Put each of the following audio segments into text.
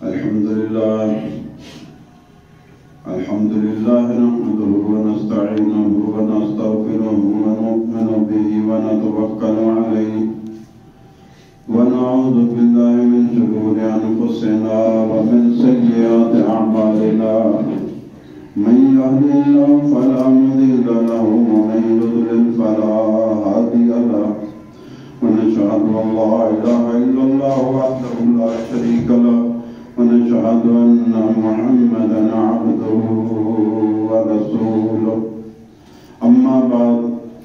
الحمد لله نحمده ونستعينه ونستغفره ونؤمن به ونتوكل عليه ونعوذ بالله من شرور أنفسنا ومن سيئات أعمالنا من يهده الله فلا مضل له ومن يضلل فلا هادي له ونشهد أن لا إله إلا الله وحده لا شريك له ونشهد أن محمدا عبده ورسوله أما بعد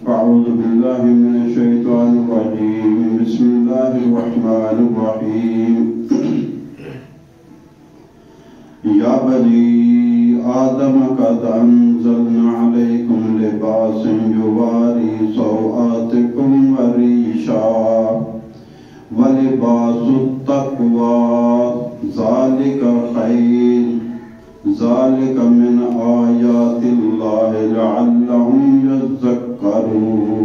فأعوذ بالله من الشيطان الرجيم بسم الله الرحمن الرحيم يا بني آدم قد أنزلنا عليكم لباس يواري سوآتكم وريشا ولباس التقوى ذلك خير ذلك من آيات الله لعلهم يذكرون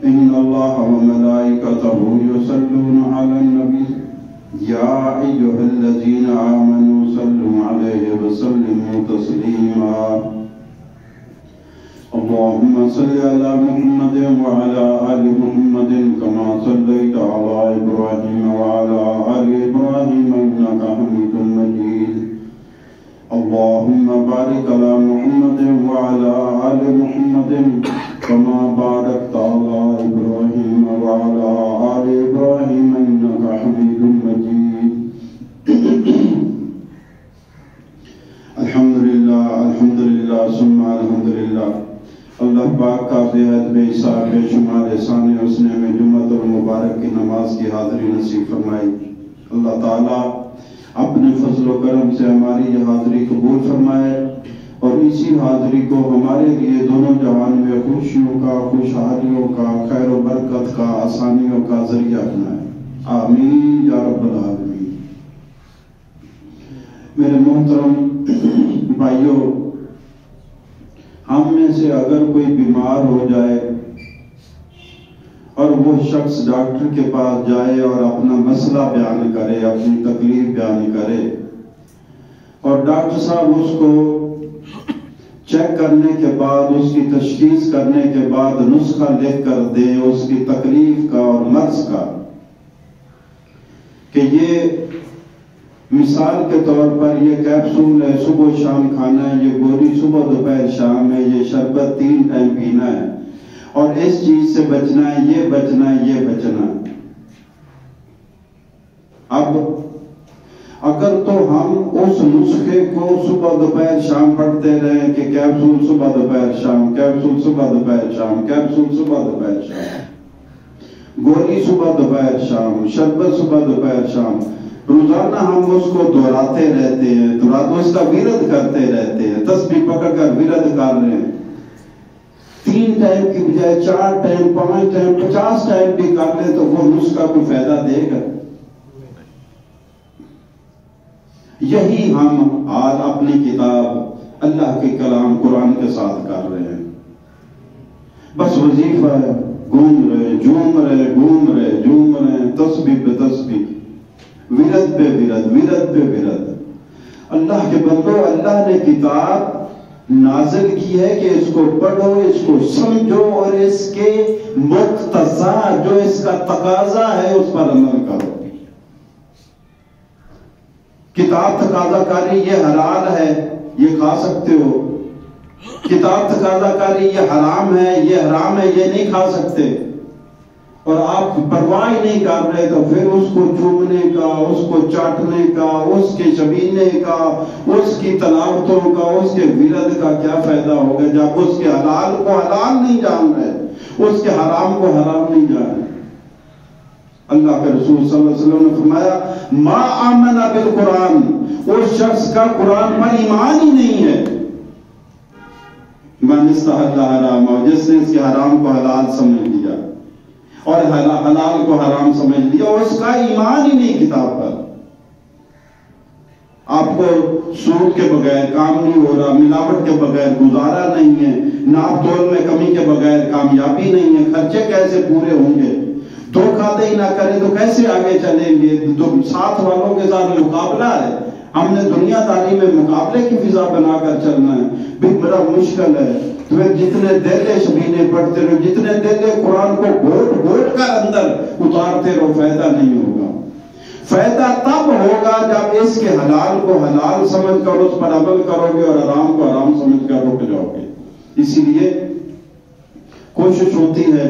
إن الله وملائكته يصلون على النبي يا أيها الذين آمنوا صلوا عليه وسلموا تسليما اللهم صل على محمد وعلى آل محمد كما صليت على إبراهيم وعلى آل إبراهيم إنك حميد مجيد اللهم بارك على محمد وعلى آل محمد كما باركت على إبراهيم وعلى آل إبراهيم إنك حميد مجيد الحمد للہ ثم الحمد للہ اللہ پاک کا بے حد بے حساب بے شمار احسان ہے اس نے ہمیں جمعۃ المبارک کی نماز کی حاضری نصیب فرمائی۔ اللہ تعالیٰ اپنے فضل و کرم سے ہماری یہ حاضری قبول فرمائے اور اسی حاضری کو ہمارے لیے دونوں جہان میں خوشیوں کا خوشحالیوں کا خیر و برکت کا آسانیوں کا ذریعہ بنائے، آمین یا رب العالمین۔ میرے محترم بھائیوں، ہم میں سے اگر کوئی بیمار ہو جائے اور وہ شخص ڈاکٹر کے پاس جائے اور اپنا مسئلہ بیان کرے، اپنی تکلیف بیان کرے اور ڈاکٹر صاحب اس کو چیک کرنے کے بعد، اس کی تشخیص کرنے کے بعد نسخہ لکھ کر دیں اس کی تکلیف کا اور مرض کا، کہ یہ مثال کے طور پر یہ کیپسول ہے، صبح شام کھانا ہے، یہ گولی صبح دوپہر شام ہے، یہ شربت 3 ٹائم پینا ہے اور اس چیز سے بچنا ہے، یہ بچنا ہے، یہ بچنا ہے۔ اب اگر تو ہم اس نسخے کو صبح دوپہر شام پڑھتے رہیں کہ کیپسول صبح دوپہر شام، کیپسول صبح دوپہر شام، کیپسول صبح دوپہر شام، گولی صبح دوپہر شام، شربت صبح دوپہر شام، روزانہ ہم اس کو دہراتے رہتے ہیں، اس کا ورد کرتے رہتے ہیں، تسبیح پکڑ کر ورد کر رہے ہیں، 3 ٹائم کی بجائے 4 ٹائم، 5 ٹائم، 50 ٹائم بھی کر لیں تو وہ نسخہ کو فائدہ دے گا؟ یہی ہم آج اپنی کتاب اللہ کے کلام قرآن کے ساتھ کر رہے ہیں۔ بس وظیفہ ہے، گھوم رہے، جھوم رہے، گھوم رہے، جھوم رہے، تسبیح پہ تسبیح، ورد پہ ورد، ورد پہ ورد۔ اللہ کے بندو، اللہ نے کتاب نازل کی ہے کہ اس کو پڑھو، اس کو سمجھو اور اس کے مقتضا جو اس کا تقاضا ہے اس پر عمل کرو۔ کتاب تقاضا کاری یہ حلال ہے، یہ کھا سکتے ہو، کتاب تقاضا کاری یہ حرام ہے، یہ حرام ہے، یہ نہیں کھا سکتے، اور آپ پرواہ نہیں کر رہے تو پھر اس کو چومنے کا، اس کو چاٹنے کا، اس کے شبینے کا، اس کی تلاوتوں کا، اس کے ورد کا کیا فائدہ ہوگا جب اس کے حلال کو حلال نہیں جان رہے، اس کے حرام کو حرام نہیں جان رہے۔ اللہ کے رسول صلی اللہ علیہ وسلم نے فرمایا ما آمن بالقرآن، اس شخص کا قرآن پر ایمان ہی نہیں ہے، من استحل حرام، جس نے اس کے حرام کو حلال سمجھ لیا اور حلال کو حرام سمجھ لیا، اور اس کا ایمان ہی نہیں کتاب پر۔ آپ کو سود کے بغیر کام نہیں ہو رہا، ملاوٹ کے بغیر گزارا نہیں ہے، ناپ تول میں کمی کے بغیر کامیابی نہیں ہے، خرچے کیسے پورے ہوں گے، دھوکہ دہی نہ کریں تو کیسے آگے چلیں گے؟ تو ساتھ والوں کے ساتھ مقابلہ ہے، ہم نے دنیا داری میں مقابلے کی فضا بنا کر چلنا ہے، بھی بڑا مشکل ہے۔ تمہیں جتنے دہلے شبینے پڑھتے رہو، جتنے دہلے قرآن کو گھوٹ گھوٹ کر اندر اتارتے رہو، فائدہ نہیں ہوگا۔ فائدہ تب ہوگا جب اس کے حلال کو حلال سمجھ کر اس پر عمل کرو گے اور حرام کو حرام سمجھ کر رک جاؤ گے۔ اسی لیے کوشش ہوتی ہے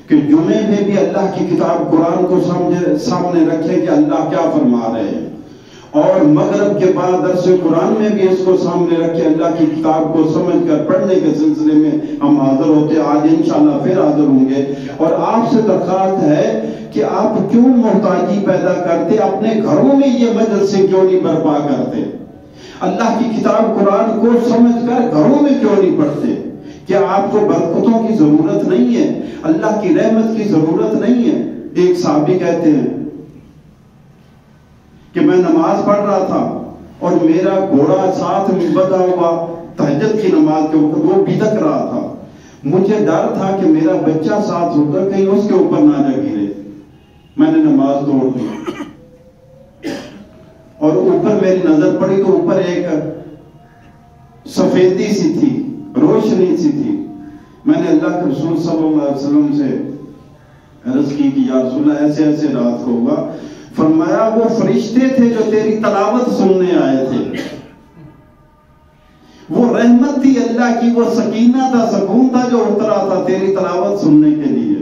کہ جمعے میں بھی اللہ کی کتاب قرآن کو سامنے رکھے کہ اللہ کیا فرما رہے ہیں، اور مغرب کے بعد درس قرآن میں بھی اس کو سامنے رکھے، اللہ کی کتاب کو سمجھ کر پڑھنے کے سلسلے میں ہم حاضر ہوتے ہیں۔ آج انشاءاللہ پھر حاضر ہوں گے، اور آپ سے درخواست ہے کہ آپ کیوں محتاجی پیدا کرتے، اپنے گھروں میں یہ مجلسیں کیوں نہیں برپا کرتے؟ اللہ کی کتاب قرآن کو سمجھ کر گھروں میں کیوں نہیں پڑھتے؟ کیا آپ کو برکتوں کی ضرورت نہیں ہے؟ اللہ کی رحمت کی ضرورت نہیں ہے؟ ایک صحابی کہتے ہیں کہ میں نماز پڑھ رہا تھا اور میرا گھوڑا ساتھ میں بندھا ہوا تہجد کی نماز کے اوپر وہ بھٹک رہا تھا، مجھے ڈر تھا کہ میرا بچہ ساتھ ہو کر کہیں اس کے اوپر نہ جا گرے، میں نے نماز توڑ دی، اور اوپر میری نظر پڑی تو اوپر ایک سفیدی سی تھی، روشنی سی تھی۔ میں نے اللہ کے رسول صلی اللہ علیہ وسلم سے عرض کی کہ یا رسول اللہ ایسے ایسے رات کو ہوگا۔ فرمایا وہ فرشتے تھے جو تیری تلاوت سننے آئے تھے، وہ رحمت تھی اللہ کی، وہ سکینہ تھا، سکون تھا جو اترا تھا تیری تلاوت سننے کے لیے۔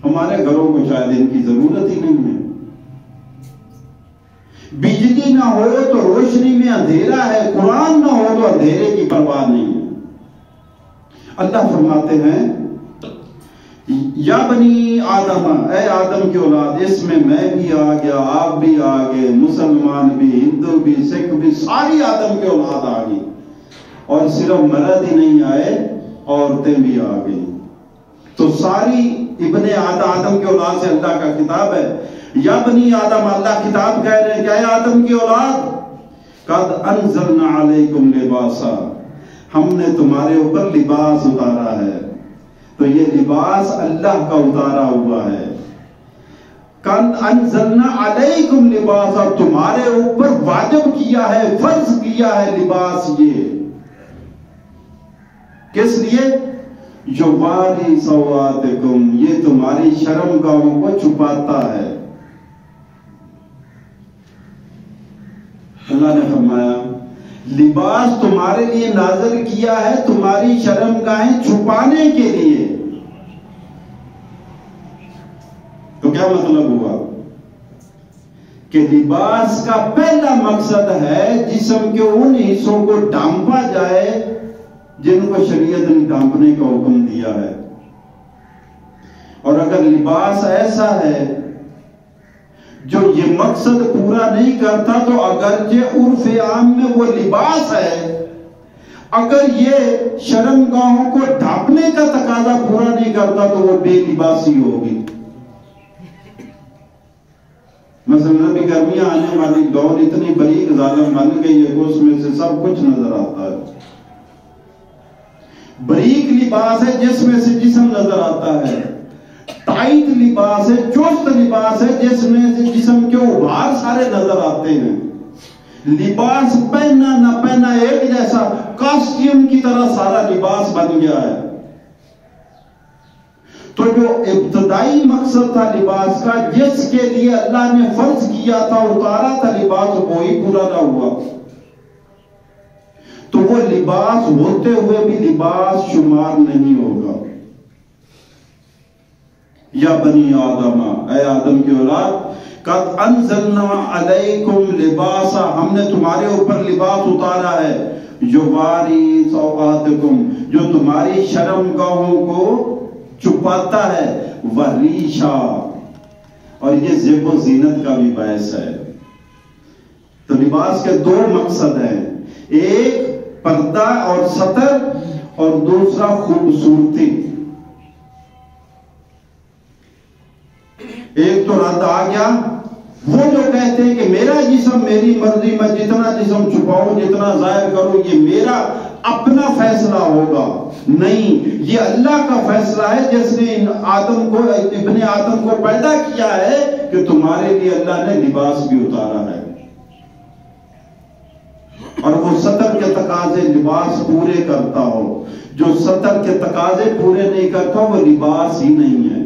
ہمارے گھروں کو شاید ان کی ضرورت ہی نہیں ہے۔ بجلی نہ ہو تو روشنی میں اندھیرا ہے، قرآن نہ ہو تو اندھیرے کی پرواہ نہیں ہے۔ اللہ فرماتے ہیں یا بنی آدم، اے آدم کی اولاد، اس میں بھی آ گیا، آپ بھی آ گئے، مسلمان بھی، ہندو بھی، سکھ بھی، ساری آدم کی اولاد آ گئی، اور صرف مرد ہی نہیں آئے، عورتیں بھی آ گئی۔ تو ساری ابن آدم کی اولاد سے اللہ کا خطاب ہے۔ یا بنی آدم، اللہ کتاب کہہ رہے ہیں کہ اے آدم کی اولاد، قد انزلنا علیکم لباسا، ہم نے تمہارے اوپر لباس اتارا ہے۔ تو یہ لباس اللہ کا اتارا ہوا ہے۔ قد انزلنا علیکم لباسا، تمہارے اوپر واجب کیا ہے، فرض کیا ہے لباس۔ یہ کس لیے؟ یواری سواتکم، یہ تمہاری شرمگاہوں کو چھپاتا ہے۔ اللہ نے فرمایا لباس تمہارے لیے نازل کیا ہے تمہاری شرمگاہیں چھپانے کے لیے۔ تو کیا مطلب ہوا کہ لباس کا پہلا مقصد ہے جسم کے ان حصوں کو ڈھانپا جائے جن کو شریعت نے ڈھانپنے کا حکم دیا ہے۔ اور اگر لباس ایسا ہے جو یہ مقصد پورا نہیں کرتا تو اگرچہ عرف عام میں وہ لباس ہے، اگر یہ شرمگاہوں کو ڈھانپنے کا تقاضا پورا نہیں کرتا تو وہ بے لباسی ہوگی۔ مثلا ابھی گرمیاں آنے والی دور اتنی بریک ظالم بن گئی ہے کہ اس میں سے سب کچھ نظر آتا ہے۔ بریک لباس ہے جس میں سے جسم نظر آتا ہے، ٹائٹ لباس ہے، چست لباس ہے جس میں سے جسم کے ابھار سارے نظر آتے ہیں۔ لباس پہننا نہ پہننا ایک جیسا، کاسٹیوم کی طرح سارا لباس بن گیا ہے۔ تو جو ابتدائی مقصد تھا لباس کا، جس کے لیے اللہ نے فرض کیا تھا، اتارا تھا لباس، وہی پورا نہ ہوا تو وہ لباس ہوتے ہوئے بھی لباس شمار نہیں ہوگا۔ یا بنی آدم، اے آدم کی اولاد، قد انزلنا علیکم لباسا، ہم نے تمہارے اوپر لباس اتارا ہے، یواری سوآتکم، جو تمہاری شرمگاہوں کو چھپاتا ہے، وریشا، اور یہ زیب و زینت کا بھی باعث ہے۔ تو لباس کے دو مقصد ہیں، ایک پردہ اور ستر، اور دوسرا خوبصورتی۔ ایک تو رد آ گیا وہ جو کہتے ہیں کہ میرا جسم میری مرضی، میں جتنا جسم چھپاؤں، جتنا ظاہر کروں، یہ میرا اپنا فیصلہ ہوگا، نہیں، یہ اللہ کا فیصلہ ہے جس نے ابن آدم کو پیدا کیا ہے کہ تمہارے لیے اللہ نے لباس بھی اتارا ہے، اور وہ سطر کے تقاضے لباس پورے کرتا ہو۔ جو سطر کے تقاضے پورے نہیں کرتا وہ لباس ہی نہیں ہے۔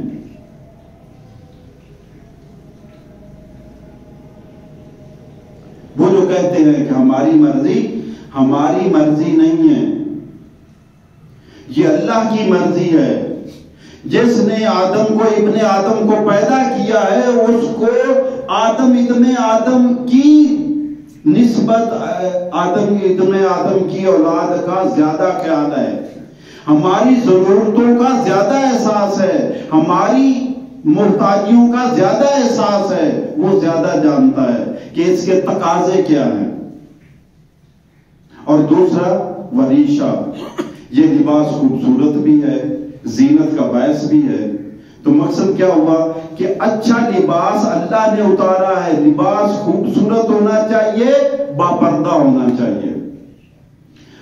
وہ جو کہتے ہیں کہ ہماری مرضی نہیں ہے، یہ اللہ کی مرضی ہے۔ جس نے ابن آدم کو پیدا کیا ہے اس کو ابن آدم کی نسبت ابن آدم کی اولاد کا زیادہ خیال ہے، ہماری ضرورتوں کا زیادہ احساس ہے، ہماری محتاجیوں کا زیادہ احساس ہے، وہ زیادہ جانتا ہے کہ اس کے تقاضے کیا ہیں۔ اور دوسرا وریشہ، یہ لباس خوبصورت بھی ہے، زینت کا باعث بھی ہے۔ تو مقصد کیا ہوا کہ اچھا لباس اللہ نے اتارا ہے، لباس خوبصورت ہونا چاہیے، باپردہ ہونا چاہیے۔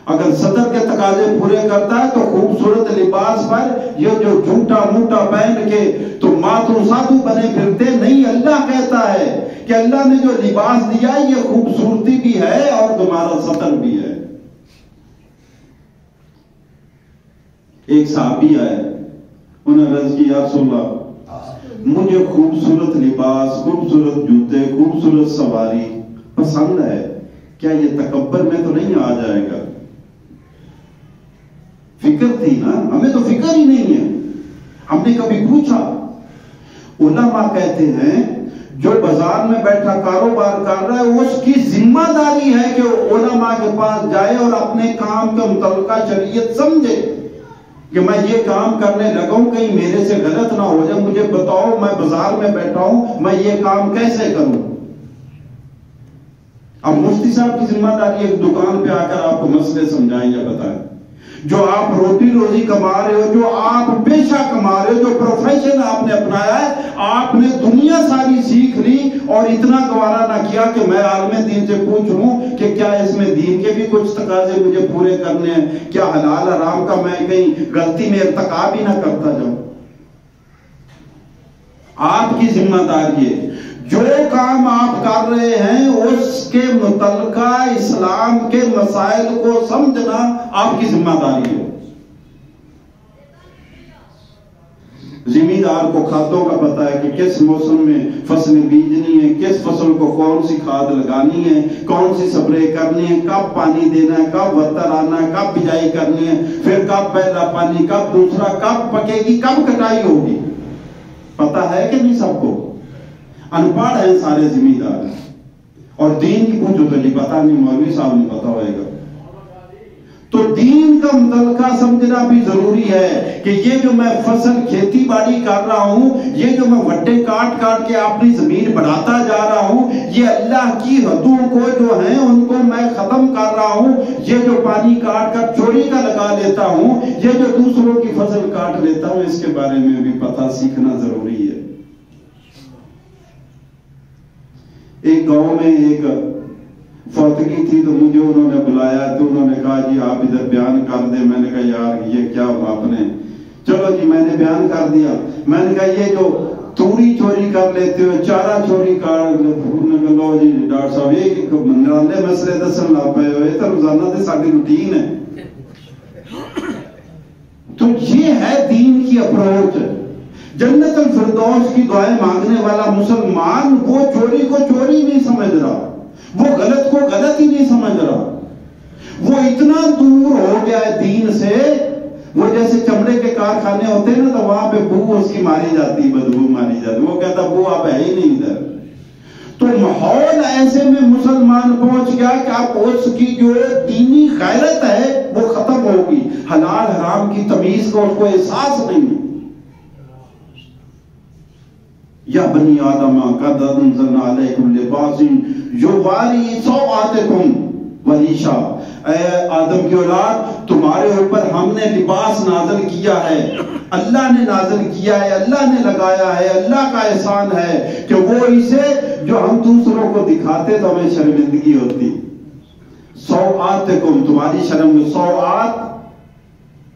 اگر سطر کے تقاضے پورے کرتا ہے تو خوبصورت لباس پر یہ جو جھوٹا موٹا پہن کے تو ماتو سادھو بنے پھرتے نہیں۔ اللہ کہتا ہے کہ اللہ نے جو لباس دیا یہ خوبصورتی بھی ہے اور تمہارا سطر بھی ہے۔ ایک صحابی آئے، انہوں نے عرض کی یا رسول اللہ مجھے خوبصورت لباس، خوبصورت جوتے، خوبصورت سواری پسند ہے، کیا یہ تکبر میں تو نہیں آ جائے گا؟ فکر تھی نا، ہمیں تو فکر ہی نہیں ہے، ہم نے کبھی پوچھا؟ علماء کہتے ہیں جو بازار میں بیٹھا کاروبار کر رہا ہے اس کی ذمہ داری ہے کہ علماء کے پاس جائے اور اپنے کام کے متعلقہ شریعت سمجھے کہ میں یہ کام کرنے لگا ہوں کہیں میرے سے غلط نہ ہو جائے، مجھے بتاؤ میں بازار میں بیٹھا ہوں میں یہ کام کیسے کروں۔ اب مفتی صاحب کی ذمہ داری ایک دکان پہ آ کر آپ کو مسئلے سمجھائیں یا بتائیں، جو آپ روٹی روزی کما رہے ہو، جو آپ پیشہ کما رہے ہو، جو پروفیشن آپ نے اپنایا ہے، آپ نے دنیا ساری سیکھ لی اور اتنا گوارا نہ کیا کہ میں عالم دین سے پوچھ لوں کہ کیا اس میں دین کے بھی کچھ تقاضے مجھے پورے کرنے ہیں، کیا حلال حرام کا میں کہیں غلطی میں ارتکاب ہی نہ کرتا جاؤں۔ آپ کی ذمہ داری ہے جو کام آپ کر رہے ہیں اس کے متعلقہ اسلام کے مسائل کو سمجھنا آپ کی ذمہ داری ہے۔ زمیندار کو کھادوں کا پتہ ہے کہ کس موسم میں فصل بیجنی ہے، کس فصل کو کون سی کھاد لگانی ہے، کون سی سپرے کرنی ہے، کب پانی دینا ہے، کب وتر آنا ہے، کب بجائی کرنی ہے، پھر کب پہلا پانی، کب دوسرا، کب پکے گی، کب کٹائی ہوگی، پتہ ہے کہ نہیں سب کو؟ ان پڑھ ہیں سارے زمیندار، اور دین کی پوچھو تو نہیں پتا، نہیں مولوی صاحب نہیں پتا ہوئے گا۔ تو دین کا متعلقہ سمجھنا بھی ضروری ہے کہ یہ جو میں فصل کھیتی باڑی کر رہا ہوں، یہ جو میں وٹے کاٹ کاٹ کے اپنی زمین بڑھاتا جا رہا ہوں، یہ اللہ کی حدوں کو جو ہیں ان کو میں ختم کر رہا ہوں۔ یہ جو پانی کاٹ کر چوری کا لگا لیتا ہوں، یہ جو دوسروں کی فصل کاٹ لیتا ہوں، اس کے بارے میں بھی پتہ سیکھنا ضروری ہے۔ ایک گاؤں میں ایک فوتگی تھی تو مجھے انہوں نے بلایا تو انہوں نے کہا جی آپ ادھر بیان کر دیں۔ میں نے کہا یار یہ کیا آپ نے، چلو جی میں نے بیان کر دیا۔ میں نے کہا یہ جو توری چوری کر لیتے ہو، چارہ چوری کر لو جی ڈاکٹر صاحب یہ نرالے مسئلے دسن لگ پے ہو، یہ تو روزانہ سے ساری روٹین ہے۔ تو یہ ہے دین کی اپروچ۔ جنت الفردوس کی دعائیں مانگنے والا مسلمان وہ چوری کو چوری نہیں سمجھ رہا، وہ غلط کو غلط ہی نہیں سمجھ رہا، وہ اتنا دور ہو گیا ہے دین سے۔ وہ جیسے چمڑے کے کارخانے ہوتے ہیں نا تو وہاں پہ بو اس کی ماری جاتی، بدبو ماری جاتی، وہ کہتا بو اب ہے ہی نہیں ادھر۔ تو ماحول ایسے میں مسلمان پہنچ گیا کہ اب اس کی جو دینی غیرت ہے وہ ختم ہوگی، حلال حرام کی تمیز کا اس کو احساس نہیں۔ یا بنی آدم قد انزلنا علیکم لباس یواری سوآتکم وریشا، اے آدم کی اولاد تمہارے اوپر ہم نے لباس نازل کیا ہے، اللہ نے نازل کیا ہے، اللہ نے لگایا ہے، اللہ کا احسان ہے کہ وہ اسے جو ہم دوسروں کو دکھاتے تو ہمیں شرمندگی ہوتی۔ سوآتکم، تمہاری شرم میں سوآت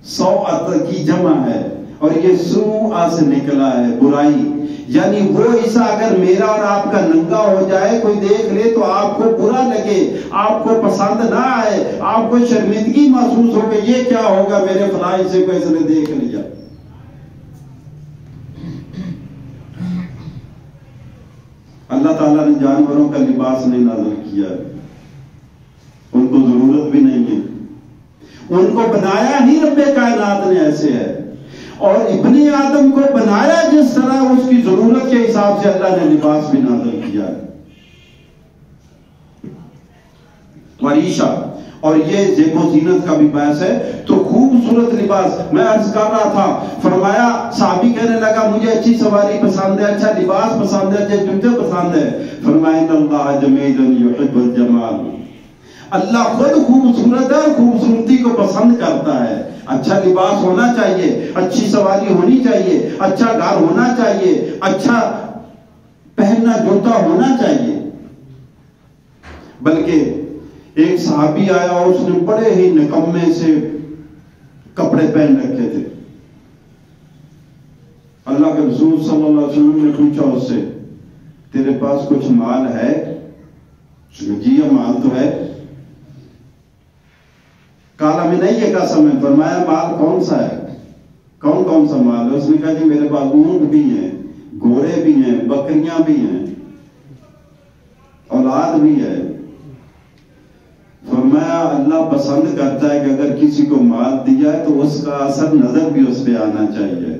سوآت کی جمع ہے، اور یہ سوء سے نکلا ہے برائی، یعنی وہ حصہ اگر میرا اور آپ کا ننگا ہو جائے، کوئی دیکھ لے تو آپ کو برا لگے، آپ کو پسند نہ آئے، آپ کو شرمندگی محسوس ہو کہ یہ کیا ہوگا میرے فلاں حصے کو اس نے دیکھ لیا۔ اللہ تعالیٰ نے جانوروں کا لباس نہیں نازل کیا، ان کو ضرورت بھی نہیں ہے، ان کو بنایا ہی رب کائنات نے ایسے ہے، اور ابن آدم کو بنایا جس طرح اس کی ضرورت کے حساب سے اللہ نے لباس بھی نازل کیا ہے۔ وریشہ، اور یہ زیب و زینت کا بھی باعث ہے، تو خوبصورت لباس۔ میں عرض کر رہا تھا، فرمایا صحابی کہنے لگا مجھے اچھی سواری پسند ہے، اچھا لباس پسند ہے، اچھے جوتے پسند ہے۔ فرمایا ان اللہ جمیل یحب الجمال، اللہ خود خوبصورت ہے اور خوبصورتی کو پسند کرتا ہے۔ اچھا لباس ہونا چاہیے، اچھی سواری ہونی چاہیے، اچھا گھر ہونا چاہیے، اچھا پہننا جوتا ہونا چاہیے۔ بلکہ ایک صحابی آیا اور اس نے بڑے ہی نکمے سے کپڑے پہن رکھے تھے۔ اللہ کے رسول صلی اللہ علیہ وسلم نے پوچھا اس سے، تیرے پاس کچھ مال ہے؟ جی مال تو ہے۔ کالا میں نہیں یہ قسم ہے۔ فرمایا مال کون سا ہے؟ کون کون سا مال ہے؟ اس نے کہا جی میرے پاس اونٹ بھی ہیں، گھوڑے بھی ہیں، بکریاں بھی ہیں، اولاد بھی ہے۔ فرمایا اللہ پسند کرتا ہے کہ اگر کسی کو مال دیا ہے تو اس کا اثر نظر بھی اس پہ آنا چاہیے۔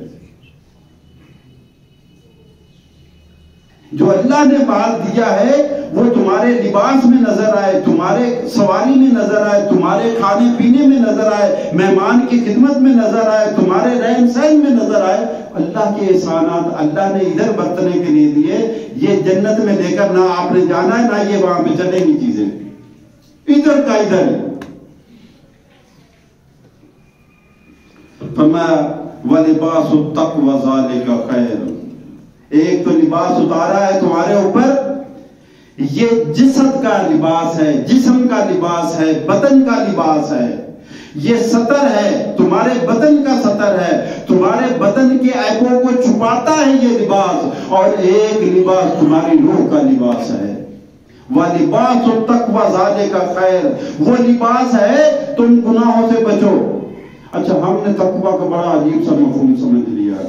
جو اللہ نے مال دیا ہے وہ تمہارے لباس میں نظر آئے، تمہارے سواری میں نظر آئے، تمہارے کھانے پینے میں نظر آئے، مہمان کی خدمت میں نظر آئے، تمہارے رہن سہن میں نظر آئے۔ اللہ کے احسانات اللہ نے ادھر برتنے کے لیے دیے، یہ جنت میں لے کر نہ آپ نے جانا ہے نہ یہ وہاں پہ چلیں گی چیزیں، ادھر کا ادھر۔ فرمایا وَلِبَاسُ التَّقْوَى ذَلِكَ خَيْرٌ، ایک تو لباس اتارا ہے تمہارے اوپر، یہ جسد کا لباس ہے، جسم کا لباس ہے، بدن کا لباس ہے، یہ ستر ہے، تمہارے بدن کا ستر ہے، تمہارے بدن کے عیبوں کو چھپاتا ہے یہ لباس، اور ایک لباس تمہاری روح کا لباس ہے۔ وَلِبَاسُ التَّقْوَى ذَلِكَ خَيْرٌ، وہ لباس ہے تم گناہوں سے بچو۔ اچھا ہم نے تقویٰ کا بڑا عجیب سا مفہوم سمجھ لیا،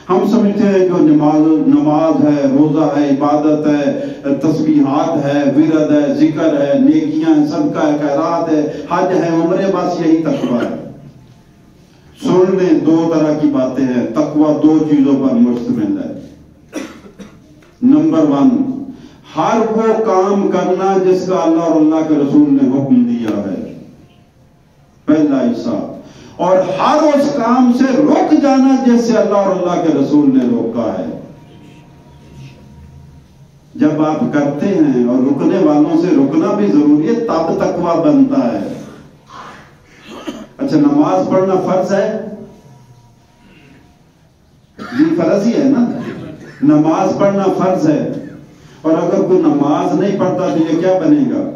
ہم سمجھتے ہیں جو نماز ہے، روزہ ہے، عبادت ہے، تسبیحات ہے، ورد ہے، ذکر ہے، نیکیاں ہیں، صدقہ ہے، خیرات ہے، حج ہے، عمرے، بس یہی تقویٰ ہے۔ سن لیں دو طرح کی باتیں ہیں، تقویٰ دو چیزوں پر مشتمل ہے۔ نمبر 1، ہر وہ کام کرنا جس کا اللہ اور اللہ کے رسول نے حکم دیا ہے، پہلا حصہ، اور ہر اس کام سے رک جانا جس سے اللہ اور اللہ کے رسول نے روکا ہے۔ جب آپ کرتے ہیں اور رکنے والوں سے رکنا بھی ضروری ہے تب تقویٰ بنتا ہے۔ اچھا نماز پڑھنا فرض ہے؟ جی فرض ہی ہے نا، نماز پڑھنا فرض ہے، اور اگر کوئی نماز نہیں پڑھتا تو یہ کیا بنے گا؟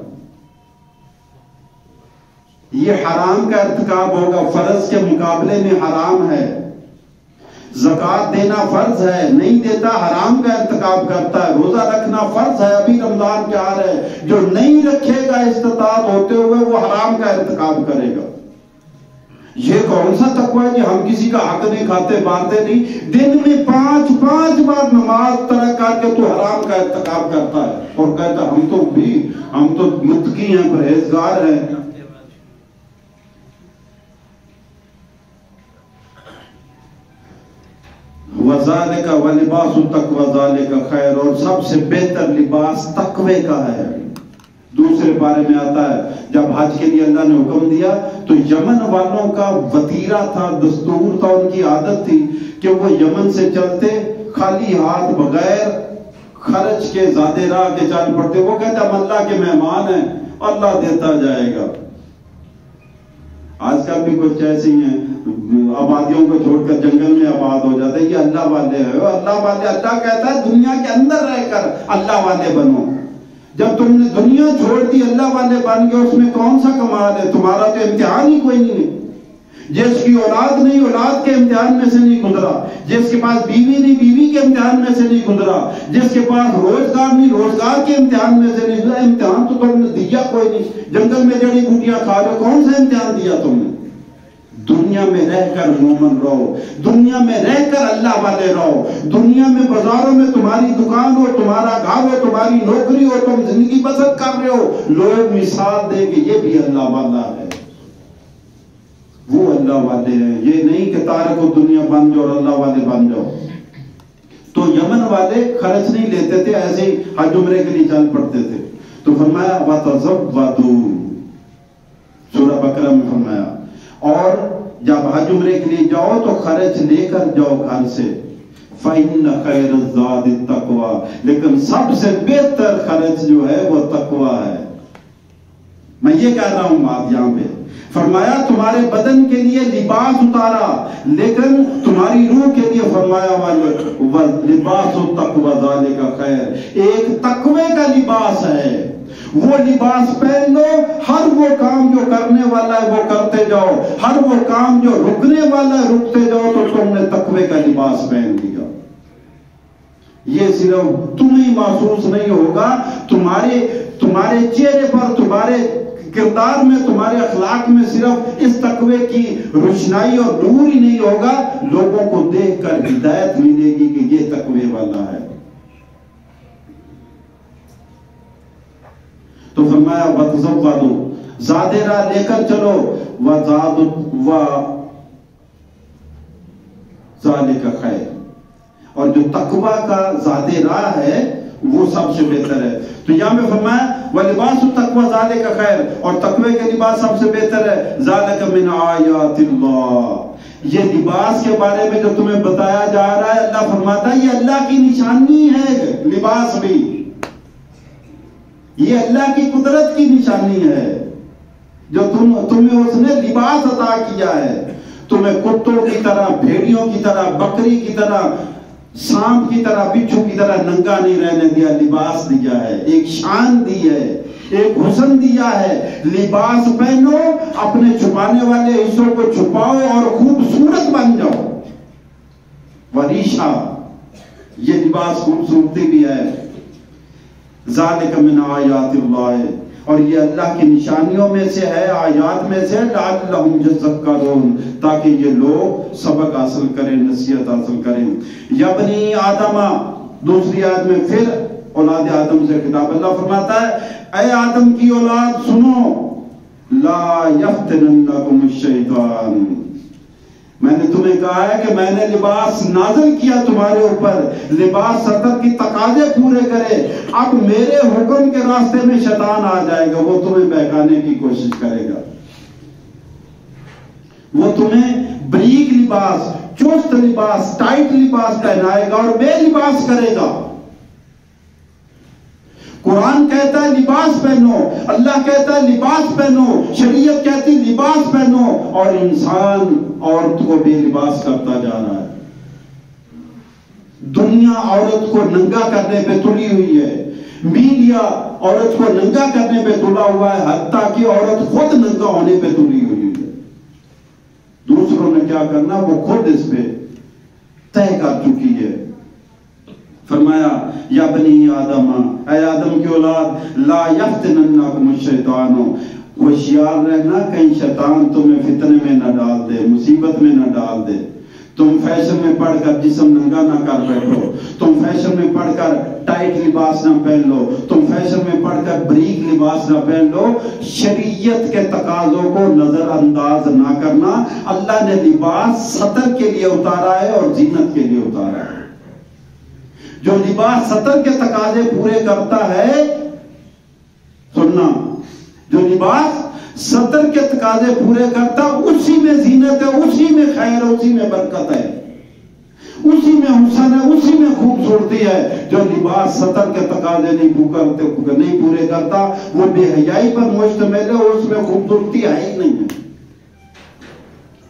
یہ حرام کا ارتکاب ہوگا، فرض کے مقابلے میں حرام ہے۔ زکوٰۃ دینا فرض ہے، نہیں دیتا حرام کا ارتکاب کرتا ہے۔ روزہ رکھنا فرض ہے، ابھی رمضان کے آ رہے ہیں، جو نہیں رکھے گا استطاعت ہوتے ہوئے وہ حرام کا ارتکاب کرے گا۔ یہ کون سا تقویٰ ہے کہ ہم کسی کا حق نہیں کھاتے مارتے نہیں؟ دن میں 5 بار نماز ترک کر کے تو حرام کا ارتکاب کرتا ہے اور کہتا ہم تو متقی ہیں، پرہیزگار ہیں۔ وَذَلِكَ وَلِبَاسُ التَّقْوَى ذَلِكَ خَيْرٌ، اور سب سے بہتر لباس تقوی کا ہے۔ دوسرے بارے میں آتا ہے جب حج کے لیے اللہ نے حکم دیا تو یمن والوں کا وتیرہ تھا، دستور تھا، ان کی عادت تھی کہ وہ یمن سے چلتے خالی ہاتھ بغیر خرچ کے زیادہ راہ کے چل پڑتے۔ وہ کہتے ہم اللہ کے مہمان ہیں، اللہ دیتا جائے گا۔ آج کل بھی کچھ ایسے ہی ہیں، آبادیوں کو چھوڑ کر جنگل میں آباد ہو جاتے ہیں، یہ اللہ والے ہیں۔ اللہ والے، اللہ کہتا ہے دنیا کے اندر رہ کر اللہ والے بنو۔ جب تم نے دنیا چھوڑ دی اللہ والے بن گئے، اس میں کون سا کمال ہے؟ تمہارا تو امتحان ہی کوئی نہیں ہے۔ جس کی اولاد نہیں، اولاد کے امتحان میں سے نہیں گزرا، جس کے پاس بیوی نہیں، بیوی کے امتحان میں سے نہیں گزرا، جس کے پاس روزگار نہیں، روزگار کے امتحان میں سے نہیں گزرا۔ امتحان تو تم نے دیا کوئی نہیں۔ جنگل میں جڑی بوٹیاں کھا رہے ہو، کون سا امتحان دیا تم نے؟ دنیا میں رہ کر مومن رہو، دنیا میں رہ کر اللہ والے رہو، دنیا میں بازاروں میں تمہاری دکان ہو، تمہارا گھر ہو، تمہاری نوکری ہو، تم زندگی بسر کر رہے ہو، لوگ مثال دے کہ یہ بھی اللہ والا ہے، وہ اللہ والے ہیں۔ یہ نہیں کہ تارک و دنیا بن جاؤ اور اللہ والے بن جاؤ۔ تو یمن والے خرچ نہیں لیتے تھے، ایسے ہی حج عمرے کے لیے چل پڑتے تھے۔ تو فرمایا وَتَزَوَّدُوا، سورہ بقرہ میں فرمایا، اور جب حج عمرے کے لیے جاؤ تو خرچ لے کر جاؤ گھر سے۔ فَإِنَّ خَيْرَ الزَّادِ التَّقْوَىٰ، لیکن سب سے بہتر خرچ جو ہے وہ تقویٰ ہے۔ میں یہ کہہ رہا ہوں بات یہاں پہ، فرمایا تمہارے بدن کے لیے لباس اتارا، لیکن تمہاری روح کے لیے فرمایا لباس التقویٰ ذالک خیر، ایک تقوی کا لباس ہے، وہ لباس پہن لو، ہر وہ کام جو کرنے والا ہے وہ کرتے جاؤ، ہر وہ کام جو رکنے والا ہے رکتے جاؤ، تو تم نے تقوی کا لباس پہن لیا۔ یہ صرف تمہیں محسوس نہیں ہوگا، تمہارے چہرے پر، تمہارے کردار میں، تمہارے اخلاق میں صرف اس تقوی کی روشنائی اور نور ہی نہیں ہوگا، لوگوں کو دیکھ کر ہدایت ملے گی کہ یہ تقوی والا ہے۔ تو فرمایا وَتَزَوَّدُوا، زاد راہ لے کر چلو، ذَلِكَ خیر، اور جو تقوی کا زاد راہ ہے وہ سب سے بہتر ہے۔ تو یہاں میں فرمایا وَلِبَاسُ التَّقْوَىٰ ذَلِكَ خیر، اور تقوی کے لباس سب سے بہتر ہے۔ ذَلِكَ مِنْ آیَاتِ اللَّهِ، یہ لباس کے بارے میں جو تمہیں بتایا جا رہا ہے، اللہ فرماتا ہے یہ اللہ کی نشانی ہے، لباس بھی یہ اللہ کی قدرت کی نشانی ہے، جو تمہیں اس نے لباس عطا کیا ہے۔ تمہیں کتوں کی طرح، بھیڑیوں کی طرح، بکری کی طرح، سانپ کی طرح، بچھو کی طرح ننگا نہیں رہنے دیا، لباس دیا ہے، ایک شان دی ہے، ایک حسن دیا ہے۔ لباس پہنو، اپنے چھپانے والے حصوں کو چھپاؤ اور خوبصورت بن جاؤ۔ وریشہ، یہ لباس خوبصورتی بھی ہے۔ ذَلِكَ مِنْ آیَاتِ اللَّهِ، اور یہ اللہ کی نشانیوں میں سے ہے، آیات میں سے، لَعَلَّهُمْ يَذَّكَّرُونَ، تاکہ یہ لوگ سبق حاصل کریں، نصیحت حاصل کریں۔ یا بنی آدم، دوسری آیت میں پھر اولاد آدم سے خطاب، اللہ فرماتا ہے اے آدم کی اولاد سنو، لَا يَفْتِنَنَّكُمُ الشَّيْطَانُ، میں نے تمہیں کہا ہے کہ میں نے لباس نازل کیا تمہارے اوپر، لباس ستر کی تقاضے پورے کرے۔ اب میرے حکم کے راستے میں شیطان آ جائے گا، وہ تمہیں بہکانے کی کوشش کرے گا، وہ تمہیں بریک لباس، چست لباس، ٹائٹ لباس پہنائے گا اور بے لباس کرے گا۔ قرآن کہتا ہے لباس پہنو، اللہ کہتا ہے لباس پہنو، شریعت کہتی لباس پہنو، اور انسان عورت کو بے لباس کرتا جا رہا ہے۔ دنیا عورت کو ننگا کرنے پہ تلی ہوئی ہے، میڈیا عورت کو ننگا کرنے پہ تلا ہوا ہے، حتیٰ کہ عورت خود ننگا ہونے پہ تلی ہوئی ہے۔ دوسروں نے کیا کرنا وہ خود اس پہ طے کر چکی ہے۔ فرمایا یا بنی آدم، اے آدم کی اولاد، لا یفتننکم الشیطان، ہوشیار رہنا کہیں شیطان تمہیں فتنے میں نہ ڈال دے، مصیبت میں نہ ڈال دے۔ تم فیشن میں پڑھ کر جسم ننگا نہ کر بیٹھو، تم فیشن میں پڑھ کر ٹائٹ لباس نہ پہن لو، تم فیشن میں پڑھ کر بریک لباس نہ پہن لو۔ شریعت کے تقاضوں کو نظر انداز نہ کرنا۔ اللہ نے لباس ستر کے لیے اتارا ہے اور زینت کے لیے اتارا ہے۔ جو لباس ستر کے تقاضے پورے کرتا ہے، سننا، جو لباس ستر کے تقاضے پورے کرتا، اسی میں زینت ہے، اسی میں خیر ہے، اسی میں برکت ہے، اسی میں حسن ہے، اسی میں خوبصورتی ہے۔ جو لباس ستر کے تقاضے نہیں پورے کرتا، وہ بے حیائی پر مشتمل ہے، اس میں خوبصورتی ہے ہی نہیں ہے۔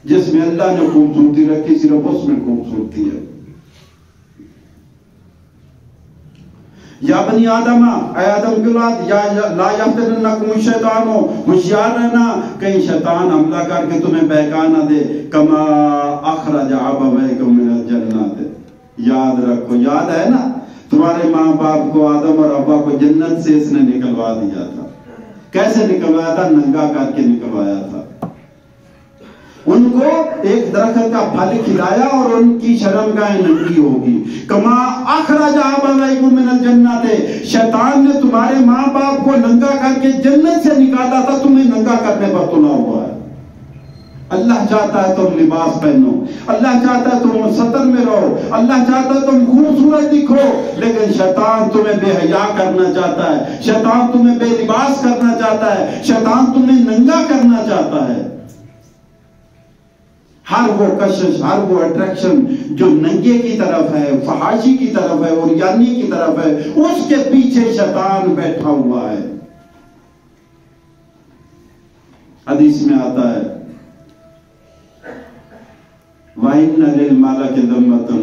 جس میں اللہ نے خوبصورتی رکھی صرف اس میں خوبصورتی ہے۔ یا بنی آدم، اے آدم کی اولاد، یا لا یفتننکم الشیطان، ہوشیار رہنا کہیں شیطان حملہ کر کے تمہیں بہکا نہ دے، کما اخرج ابویکم من الجنت۔ یاد رکھو، یاد ہے نا تمہارے ماں باپ کو، آدم اور حوا کو جنت سے اس نے نکلوا دیا تھا۔ کیسے نکلوایا تھا؟ ننگا کر کے نکلوایا تھا۔ ان کو ایک درخت کا پھل کھلایا اور ان کی شرمگاہیں ننگی ہوگی۔ کما اخرج ابویکم من الجنت، شیطان نے تمہارے ماں باپ کو ننگا کر کے جنت سے نکالا تھا، تمہیں ننگا کرنے پر تلا ہوا ہے۔ اللہ چاہتا ہے تم لباس پہنو، اللہ چاہتا ہے تم ستر میں رہو، اللہ چاہتا ہے تم خوبصورت دکھو، لیکن شیطان تمہیں بے حیا کرنا چاہتا ہے، شیطان تمہیں بے لباس کرنا چاہتا ہے، شیطان تمہیں ننگا کرنا چاہتا ہے۔ ہر وہ کشش، ہر وہ اٹریکشن جو ننگے کی طرف ہے، فحاشی کی طرف ہے، عریانی کی طرف ہے، اس کے پیچھے شیطان بیٹھا ہوا ہے۔ حدیث میں آتا ہے وَإِنَّ لِلْمَلَكِ ذَمَّةً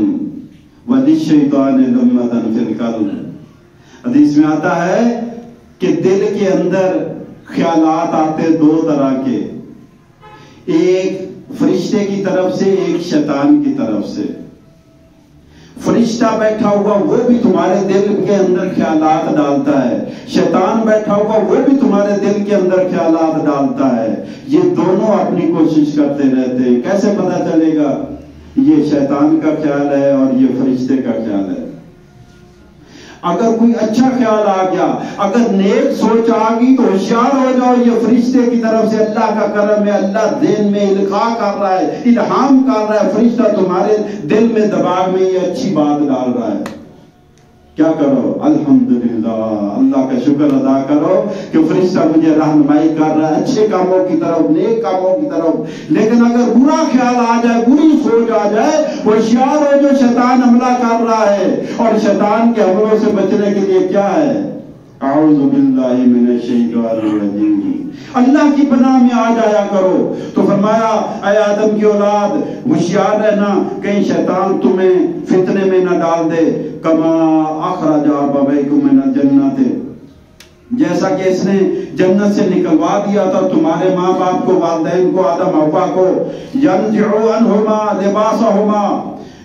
وَلِلشَّيْطَانِ ذَمَّةً فِي الْقَلْبِ۔ حدیث میں آتا ہے کہ دل کے اندر خیالات آتے دو طرح کے، ایک فرشتے کی طرف سے، ایک شیطان کی طرف سے۔ فرشتہ بیٹھا ہوا وہ بھی تمہارے دل کے اندر خیالات ڈالتا ہے، شیطان بیٹھا ہوا وہ بھی تمہارے دل کے اندر خیالات ڈالتا ہے۔ یہ دونوں اپنی کوشش کرتے رہتے ہیں۔ کیسے پتہ چلے گا یہ شیطان کا خیال ہے اور یہ فرشتے کا خیال ہے؟ اگر کوئی اچھا خیال آ گیا، اگر نیک سوچ آ گئی تو ہوشیار ہو جاؤ، یہ فرشتے کی طرف سے اللہ کا کرم ہے، اللہ ذہن میں القاء کر رہا ہے، الہام کر رہا ہے، فرشتہ تمہارے دل میں دماغ میں یہ اچھی بات ڈال رہا ہے۔ کیا کرو؟ الحمدللہ، اللہ کا شکر ادا کرو کہ فرشتہ مجھے رہنمائی کر رہا ہے اچھے کاموں کی طرف، نیک کاموں کی طرف۔ لیکن اگر برا خیال آ جائے، بری سوچ آ جائے، ہوشیار ہو جو شیطان حملہ کر رہا ہے، اور شیطان کے حملوں سے بچنے کے لیے کیا ہے؟ اعوذ باللہ من الشیطان الرجیم، اللہ کی پناہ میں آ جایا کرو۔ تو فرمایا اے آدم کی اولاد ہوشیار رہنا کہیں شیطان تمہیں فتنے میں نہ ڈال دے، کما اخرج ابویکم من الجنت، جیسا کہ اس نے جنت سے نکلوا دیا تھا تمہارے ماں باپ کو، والدین کو، آدم حوا کو، ینزع عنہما لباسہما،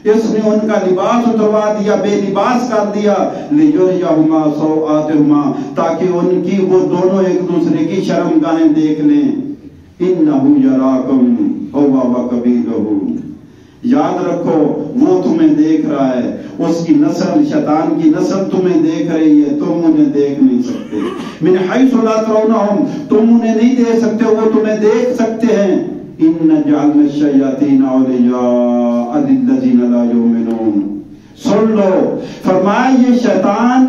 اس نے ان کا لباس اتروا دیا، بے لباس کر دیا، لیریہما سوآتہما، تاکہ ان کی وہ دونوں ایک دوسرے کی شرمگاہیں دیکھ لیں۔ انہ یراکم ہوا وقبیلہ، یاد رکھو وہ تمہیں دیکھ رہا ہے، اس کی نسل، شیطان کی نسل تمہیں دیکھ رہی ہے، تم انہیں دیکھ نہیں سکتے۔ من حیث لا ترونہم، تم انہیں نہیں دیکھ سکتے، وہ تمہیں دیکھ سکتے ہیں۔ ان جعلنا الشیاطین اولیاء للذین لا یؤمنون، سن لو، فرمایا یہ شیطان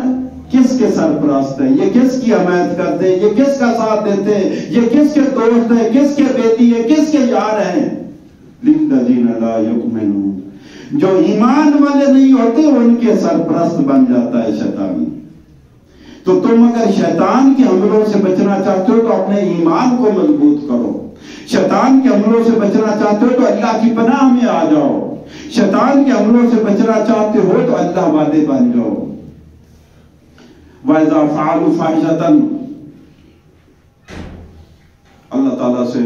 کس کے سرپرست ہے، یہ کس کی حمایت کرتے ہیں، یہ کس کا ساتھ دیتے ہیں، یہ کس کے دوست ہیں، کس کے بیٹی ہیں، کس کے یار ہیں؟ للذین لا یؤمنون، جو ایمان والے نہیں ہوتے ان کے سرپرست بن جاتا ہے شیطان۔ تو تم اگر شیطان کے حملوں سے بچنا چاہتے ہو تو اپنے ایمان کو مضبوط کرو، شیطان کے حملوں سے بچنا چاہتے ہو تو اللہ کی پناہ میں آ جاؤ، شیطان کے حملوں سے بچنا چاہتے ہو تو اللہ والے بن جاؤ۔ وَإِذَا فَعَلُوا فَاحِشَةً، اللہ تعالیٰ سے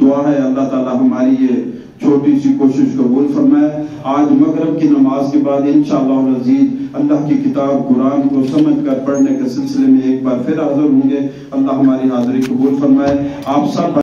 دعا ہے اللہ تعالیٰ ہماری یہ چھوٹی سی کوشش قبول فرمائے۔ آج مغرب کی نماز کے بعد انشاءاللہ العزیز اللہ کی کتاب قرآن کو سمجھ کر پڑھنے کے سلسلے میں ایک بار پھر حاضر ہوں گے۔ اللہ ہماری حاضری قبول فرمائے۔ آپ سب